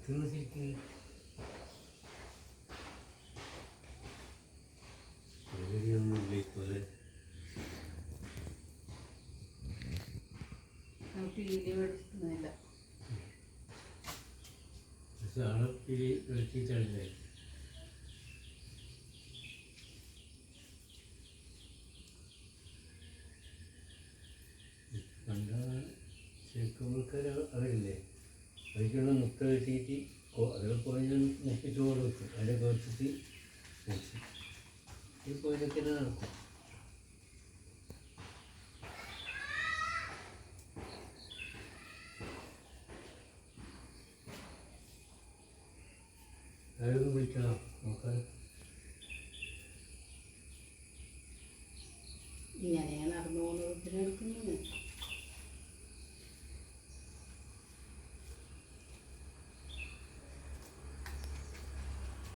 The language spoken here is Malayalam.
വെക്കുന്ന ശരിക്ക് പേടിയൊന്നുമില്ല ഇപ്പോലെ. പക്ഷെ ആളപ്പിരി വെച്ചിട്ടല്ലേ കണ്ട ചെറുക്കമ്പക്കാർ അവരില്ലേ അതിനുള്ള മുട്ട വെട്ടിയിട്ട് അതൊക്കെ കുറഞ്ഞ മുക്കി ചോറ് വെക്കും അതിലൊക്കെ വെച്ചിട്ട് വെച്ച് ഇപ്പോൾ ഇതൊക്കെ നടക്കും. ആരൊന്നും വിളിക്കണം നോക്കാൻ.